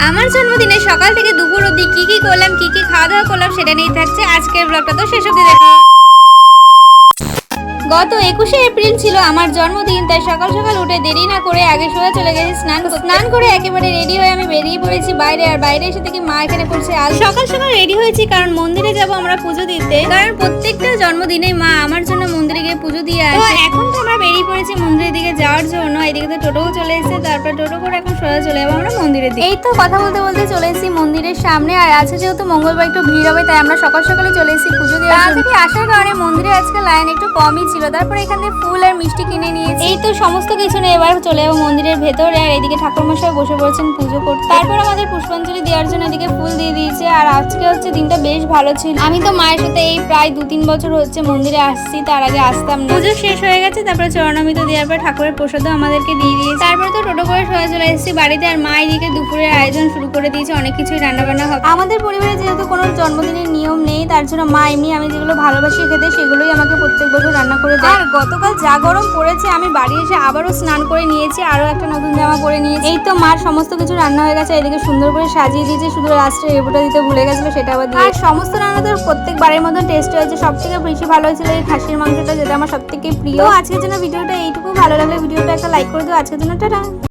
আমার জন্মদিনে সকাল থেকে দুপুর অবধি কি কি করলাম, কি কি খাওয়া দাওয়া করলাম সেটা নিয়ে থাকছে আজকের ব্লগটা। তো শেষ অবধি দেখো। গত 21শে এপ্রিল ছিল আমার জন্মদিন, তাই সকাল সকাল উঠে দেরি না করে আগে সোজা চলে গেছি স্নান করে একেবারে রেডি হয়ে আমি বেরিয়ে পড়েছি বাইরে। আর বাইরে এসে দেখি মা এখানে পড়ছে আলু। সকাল সকাল রেডি হয়েছি কারণ মন্দিরে যাব আমরা পুজো দিতে, কারণ প্রত্যেকটা জন্মদিনে মা আমার জন্য মন্দিরে গিয়ে পুজো দিয়ে আসে। তো এখন তো আমরা বেরিয়ে পড়েছি মন্দিরের দিকে যাওয়ার জন্য। এদিকে তো টোটোও চলে এসেছে, তারপর টোটো করে এখন সোজা চলে যাবো আমরা মন্দিরের দিকে। এই তো কথা বলতে বলতে চলে এসেছি মন্দিরের সামনে। আর আজকে যেহেতু মঙ্গলবার একটু ভিড় হবে, তাই আমরা সকাল সকালে চলে এসেছি পুজো দেওয়ার জন্য। তাড়াতাড়ি আসার কারণে মন্দিরে আজকে লাইন একটু কমই ছিল। তারপরে এখানে ফুল আর মিষ্টি কিনে নিয়েছি। এই তো সমস্ত কিছু নিয়ে এবার চলে যাবো মন্দিরের ভেতরে। আর এদিকে ঠাকুরমশাই বসে পড়েছেন পুজো করতে। তারপর আমাদের পুষ্পাঞ্জলি দেওয়ার জন্য এদিকে ফুল দিয়ে দিয়েছে। আর আজকে হচ্ছে দিনটা বেশ ভালো ছিল। আমি তো মায়ের সাথে এই প্রায় 2-3 বছর হচ্ছে মন্দিরে আসছি, তার আগে আসতাম না। পুজো শেষ হয়ে গেছে, তারপরে চরণামৃত দেওয়ার পর ঠাকুরের প্রসাদও আমাদেরকে দিয়ে দিয়েছে। তারপরে তো টোটো করে সোজা চলে এসেছি বাড়িতে। আর মা এদিকে দুপুরের আয়োজন শুরু করে দিয়েছে, অনেক কিছুই রান্না বান্না হবে। আমাদের পরিবারে যেহেতু কোনো জন্মদিনের নিয়ম নেই, তার জন্য মা এমনি আমি যেগুলো ভালোবাসি খেতে সেগুলোই আমাকে প্রত্যেক বছর রান্না করে দেয়। আর গতকাল যা গরম পড়েছে, আমি বাড়ি এসে আবারও স্নান করে নিয়েছি, আরো একটা নতুন জামা পরে নিয়েছি। এই তো মার সমস্ত কিছু রান্না হয়ে গেছে, এদিকে সুন্দর করে সাজিয়ে দিয়েছে, শুধু লাস্টে লেবুটা দিতে ভুলে গেছিল, সেটা আবার দিয়ে। আর সমস্ত রান্না তো প্রত্যেকবারের মতো টেস্ট হয়েছে। সব থেকে বেশি ভালো হয়েছিল এই খাসির মাংসটা, যেটা আমার সব থেকে প্রিয়। আজকের জন্য ভিডিওটা এইটুকু। ভালো লাগলে ভিডিওটা একটা লাইক করে দিও। আজকের জন্য টাটা।